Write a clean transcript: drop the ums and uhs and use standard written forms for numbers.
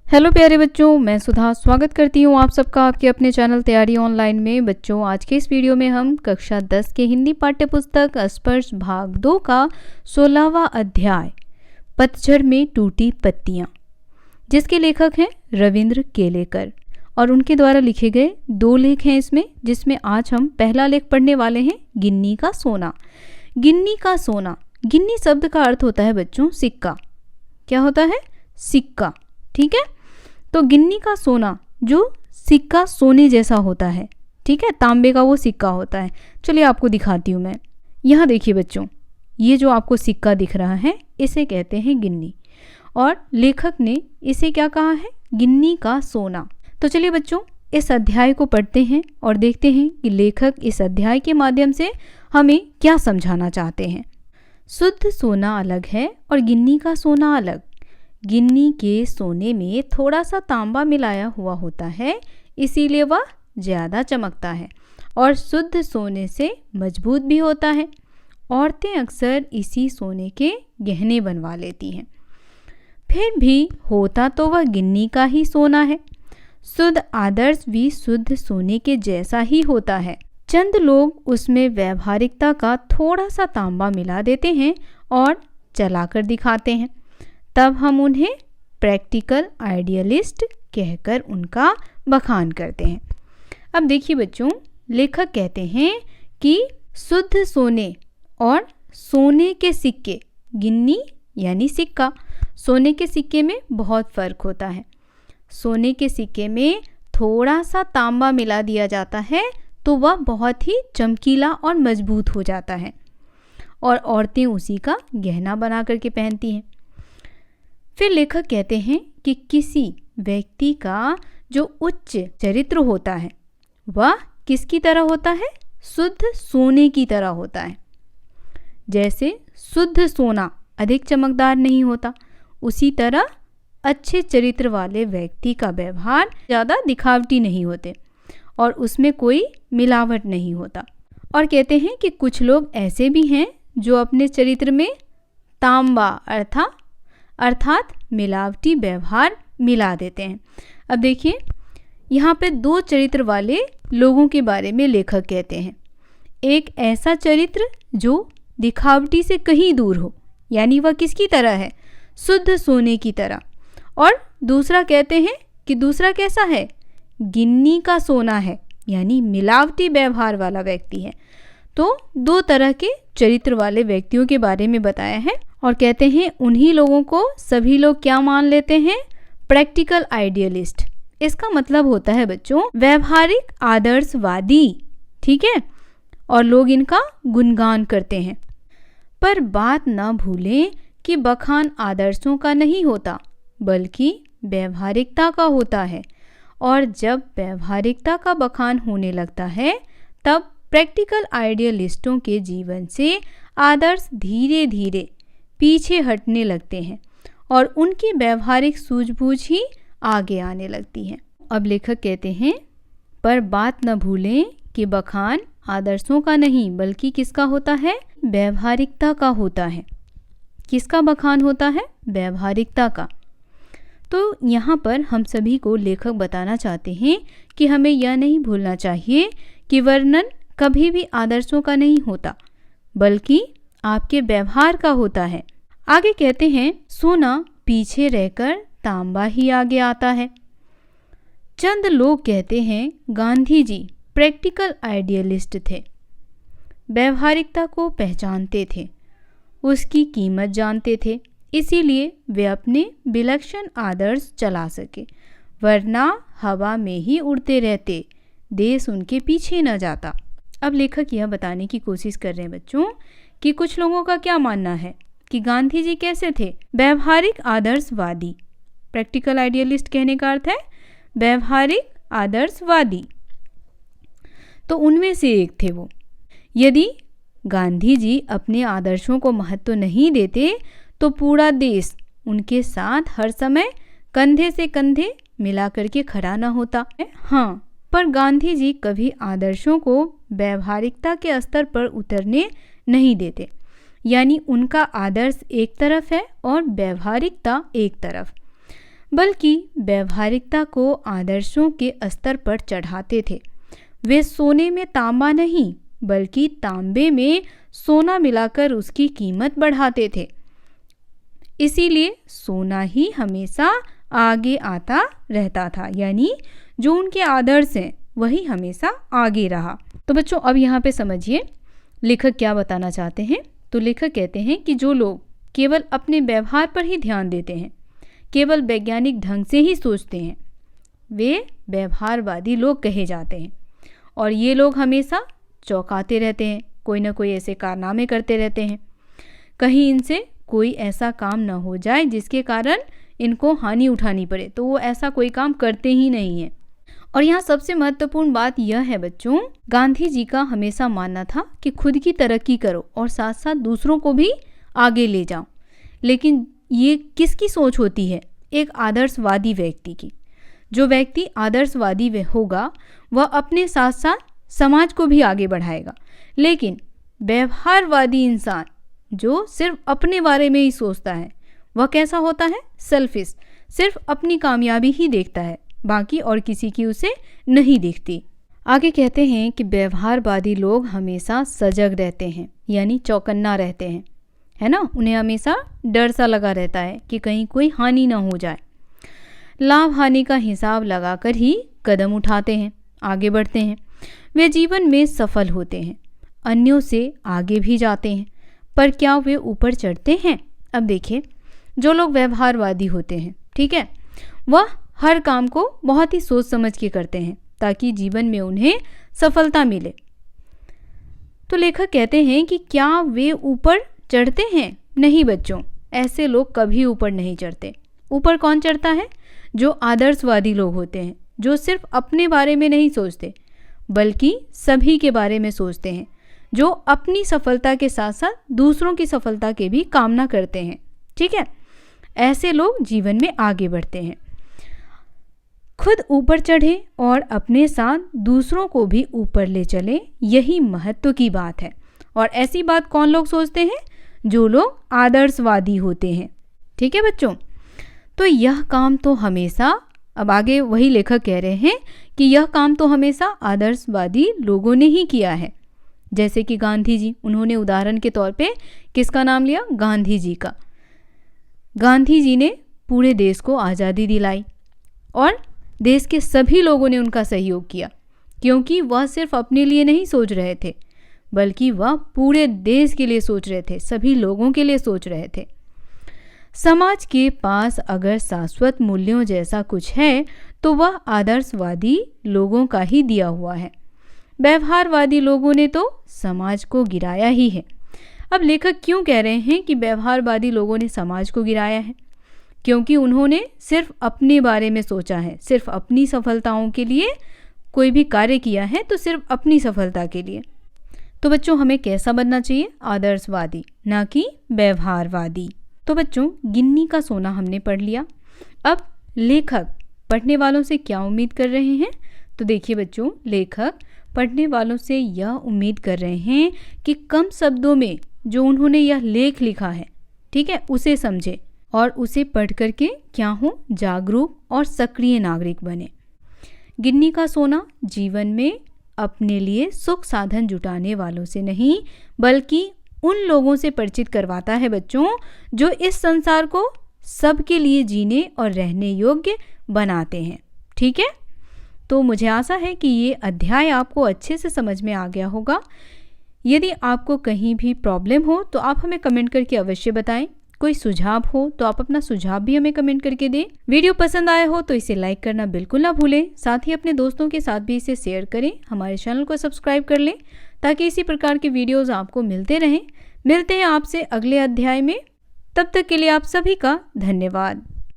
Hello प्यारे बच्चों, मैं सुधा स्वागत करती हूँ आप सबका आपके अपने चैनल तैयारी ऑनलाइन में। बच्चों, आज के इस वीडियो में हम कक्षा 10 के हिंदी पाठ्य पुस्तक स्पर्श भाग 2 का 16वां अध्याय पतझड़ में टूटी पत्तियाँ, जिसके लेखक हैं रविंद्र केलेकर और उनके द्वारा लिखे गए 2 लेख हैं इसमें, जिसमें आज हम पहला लेख पढ़ने वाले हैं गिन्नी का सोना। गिन्नी का सोना, गिन्नी शब्द का अर्थ होता है बच्चों सिक्का। क्या होता है? सिक्का। ठीक है, तो गिन्नी का सोना जो सिक्का सोने जैसा होता है, ठीक है, तांबे का वो सिक्का होता है। चलिए आपको दिखाती हूँ मैं। यहाँ देखिए बच्चों, ये जो आपको सिक्का दिख रहा है इसे कहते हैं गिन्नी, और लेखक ने इसे क्या कहा है? गिन्नी का सोना। तो चलिए बच्चों, इस अध्याय को पढ़ते हैं और देखते हैं कि लेखक इस अध्याय के माध्यम से हमें क्या समझाना चाहते हैं। शुद्ध सोना अलग है और गिन्नी का सोना अलग। गिन्नी के सोने में थोड़ा सा तांबा मिलाया हुआ होता है, इसीलिए वह ज़्यादा चमकता है और शुद्ध सोने से मजबूत भी होता है। औरतें अक्सर इसी सोने के गहने बनवा लेती हैं। फिर भी होता तो वह गिन्नी का ही सोना है। शुद्ध आदर्श भी शुद्ध सोने के जैसा ही होता है। चंद लोग उसमें व्यावहारिकता का थोड़ा सा तांबा मिला देते हैं और चलाकर दिखाते हैं, तब हम उन्हें प्रैक्टिकल आइडियलिस्ट कहकर उनका बखान करते हैं। अब देखिए बच्चों, लेखक कहते हैं कि शुद्ध सोने और सोने के सिक्के, गिन्नी यानी सिक्का, सोने के सिक्के में बहुत फ़र्क होता है। सोने के सिक्के में थोड़ा सा तांबा मिला दिया जाता है तो वह बहुत ही चमकीला और मजबूत हो जाता है और औरतें उसी का गहना बना करके पहनती हैं। फिर लेखक कहते हैं कि किसी व्यक्ति का जो उच्च चरित्र होता है वह किसकी तरह होता है? शुद्ध सोने की तरह होता है। जैसे शुद्ध सोना अधिक चमकदार नहीं होता, उसी तरह अच्छे चरित्र वाले व्यक्ति का व्यवहार ज़्यादा दिखावटी नहीं होते और उसमें कोई मिलावट नहीं होता। और कहते हैं कि कुछ लोग ऐसे भी हैं जो अपने चरित्र में तांबा अर्थात मिलावटी व्यवहार मिला देते हैं। अब देखिए, यहाँ पे 2 चरित्र वाले लोगों के बारे में लेखक कहते हैं। एक ऐसा चरित्र जो दिखावटी से कहीं दूर हो, यानी वह किसकी तरह है? शुद्ध सोने की तरह। और दूसरा कहते हैं कि दूसरा कैसा है? गिन्नी का सोना है, यानी मिलावटी व्यवहार वाला व्यक्ति है। तो 2 तरह के चरित्र वाले व्यक्तियों के बारे में बताया है और कहते हैं उन्हीं लोगों को सभी लोग क्या मान लेते हैं? Practical idealist. इसका मतलब होता है बच्चों व्यवहारिक आदर्शवादी। ठीक है, और लोग इनका गुणगान करते हैं। पर बात ना भूलें कि बखान आदर्शों का नहीं होता बल्कि व्यवहारिकता का होता है, और जब व्यवहारिकता का बखान होने लगता है तब प्रैक्टिकल आइडियलिस्टों के जीवन से आदर्श धीरे धीरे पीछे हटने लगते हैं और उनकी व्यवहारिक सूझबूझ ही आगे आने लगती है। अब लेखक कहते हैं, पर बात न भूलें कि बखान आदर्शों का नहीं बल्कि किसका होता है? व्यवहारिकता का होता है। किसका बखान होता है? व्यवहारिकता का। तो यहाँ पर हम सभी को लेखक बताना चाहते हैं कि हमें यह नहीं भूलना चाहिए कि वर्णन कभी भी आदर्शों का नहीं होता बल्कि आपके व्यवहार का होता है। आगे कहते हैं, सोना पीछे रहकर तांबा ही आगे आता है। चंद लोग कहते हैं गांधी जी प्रैक्टिकल आइडियलिस्ट थे, व्यवहारिकता को पहचानते थे, उसकी कीमत जानते थे, इसीलिए वे अपने विलक्षण आदर्श चला सके, वरना हवा में ही उड़ते रहते, देश उनके पीछे न जाता। अब लेखक यह बताने की कोशिश कर रहे हैं बच्चों कि कुछ लोगों का क्या मानना है कि गांधी जी कैसे थे? व्यवहारिक आदर्शवादी। प्रैक्टिकल आइडियलिस्ट कहने का अर्थ है व्यवहारिक आदर्शवादी। तो उनमें से एक थे वो। यदि गांधी जी अपने आदर्शों को महत्व नहीं देते तो पूरा देश उनके साथ हर समय कंधे से कंधे मिला करके खड़ा न होता। हाँ, पर गांधी जी कभी आदर्शों को व्यवहारिकता के स्तर पर उतरने नहीं देते, यानी उनका आदर्श एक तरफ है और व्यवहारिकता एक तरफ। बल्कि व्यवहारिकता को आदर्शों के स्तर पर चढ़ाते थे। वे सोने में तांबा नहीं बल्कि तांबे में सोना मिलाकर उसकी कीमत बढ़ाते थे। इसीलिए सोना ही हमेशा आगे आता रहता था, यानी जो उनके आदर्श हैं वही हमेशा आगे रहा। तो बच्चों अब यहाँ पे समझिए लेखक क्या बताना चाहते हैं। तो लेखक कहते हैं कि जो लोग केवल अपने व्यवहार पर ही ध्यान देते हैं, केवल वैज्ञानिक ढंग से ही सोचते हैं, वे व्यवहारवादी लोग कहे जाते हैं। और ये लोग हमेशा चौंकाते रहते हैं, कोई ना कोई ऐसे कारनामे करते रहते हैं, कहीं इनसे कोई ऐसा काम ना हो जाए जिसके कारण इनको हानि उठानी पड़े, तो वो ऐसा कोई काम करते ही नहीं है। और यहाँ सबसे महत्वपूर्ण बात यह है बच्चों, गांधी जी का हमेशा मानना था कि खुद की तरक्की करो और साथ साथ दूसरों को भी आगे ले जाओ। लेकिन ये किसकी सोच होती है? एक आदर्शवादी व्यक्ति की। जो व्यक्ति आदर्शवादी होगा वह अपने साथ साथ समाज को भी आगे बढ़ाएगा। लेकिन व्यवहारवादी इंसान जो सिर्फ अपने बारे में ही सोचता है, वह कैसा होता है? सेल्फिश, सिर्फ अपनी कामयाबी ही देखता है, बाकी और किसी की उसे नहीं दिखती। आगे कहते हैं कि व्यवहारवादी लोग हमेशा सजग रहते हैं, यानी चौकन्ना रहते हैं, है ना। उन्हें हमेशा डर सा लगा रहता है कि कहीं कोई हानि ना हो जाए। लाभ हानि का हिसाब लगाकर ही कदम उठाते हैं, आगे बढ़ते हैं। वे जीवन में सफल होते हैं, अन्यों से आगे भी जाते हैं, पर क्या वे ऊपर चढ़ते हैं? अब देखिए, जो लोग व्यवहारवादी होते हैं, ठीक है, वह हर काम को बहुत ही सोच समझ के करते हैं ताकि जीवन में उन्हें सफलता मिले। तो लेखक कहते हैं कि क्या वे ऊपर चढ़ते हैं? नहीं बच्चों, ऐसे लोग कभी ऊपर नहीं चढ़ते। ऊपर कौन चढ़ता है? जो आदर्शवादी लोग होते हैं, जो सिर्फ अपने बारे में नहीं सोचते बल्कि सभी के बारे में सोचते हैं, जो अपनी सफलता के साथ साथ दूसरों की सफलता के भी कामना करते हैं, ठीक है। ऐसे लोग जीवन में आगे बढ़ते हैं, खुद ऊपर चढ़े और अपने साथ दूसरों को भी ऊपर ले चले, यही महत्व की बात है। और ऐसी बात कौन लोग सोचते हैं? जो लोग आदर्शवादी होते हैं, ठीक है बच्चों। तो यह काम तो हमेशा, अब आगे वही लेखक कह रहे हैं कि यह काम तो हमेशा आदर्शवादी लोगों ने ही किया है। जैसे कि गांधी जी, उन्होंने उदाहरण के तौर पे किसका नाम लिया? गांधी जी का। गांधी जी ने पूरे देश को आज़ादी दिलाई और देश के सभी लोगों ने उनका सहयोग किया, क्योंकि वह सिर्फ अपने लिए नहीं सोच रहे थे बल्कि वह पूरे देश के लिए सोच रहे थे, सभी लोगों के लिए सोच रहे थे। समाज के पास अगर शाश्वत मूल्यों जैसा कुछ है तो वह आदर्शवादी लोगों का ही दिया हुआ है। व्यवहारवादी लोगों ने तो समाज को गिराया ही है। अब लेखक क्यों कह रहे हैं कि व्यवहारवादी लोगों ने समाज को गिराया है? क्योंकि उन्होंने सिर्फ अपने बारे में सोचा है, सिर्फ अपनी सफलताओं के लिए कोई भी कार्य किया है तो सिर्फ अपनी सफलता के लिए। तो बच्चों हमें कैसा बनना चाहिए? आदर्शवादी, ना कि व्यवहारवादी। तो बच्चों गिन्नी का सोना हमने पढ़ लिया। अब लेखक पढ़ने वालों से क्या उम्मीद कर रहे हैं? तो देखिए बच्चों, लेखक पढ़ने वालों से यह उम्मीद कर रहे हैं कि कम शब्दों में जो उन्होंने यह लेख लिखा है, ठीक है, उसे समझे और उसे पढ़ करके क्या हो? जागरूक और सक्रिय नागरिक बने। गिन्नी का सोना जीवन में अपने लिए सुख साधन जुटाने वालों से नहीं बल्कि उन लोगों से परिचित करवाता है बच्चों, जो इस संसार को सबके लिए जीने और रहने योग्य बनाते हैं, ठीक है। तो मुझे आशा है कि ये अध्याय आपको अच्छे से समझ में आ गया होगा। यदि आपको कहीं भी प्रॉब्लम हो तो आप हमें कमेंट करके अवश्य बताएं। कोई सुझाव हो तो आप अपना सुझाव भी हमें कमेंट करके दें। वीडियो पसंद आया हो तो इसे लाइक करना बिल्कुल ना भूलें। साथ ही अपने दोस्तों के साथ भी इसे शेयर करें। हमारे चैनल को सब्सक्राइब कर लें ताकि इसी प्रकार के वीडियोस आपको मिलते रहें। मिलते हैं आपसे अगले अध्याय में। तब तक के लिए आप सभी का धन्यवाद।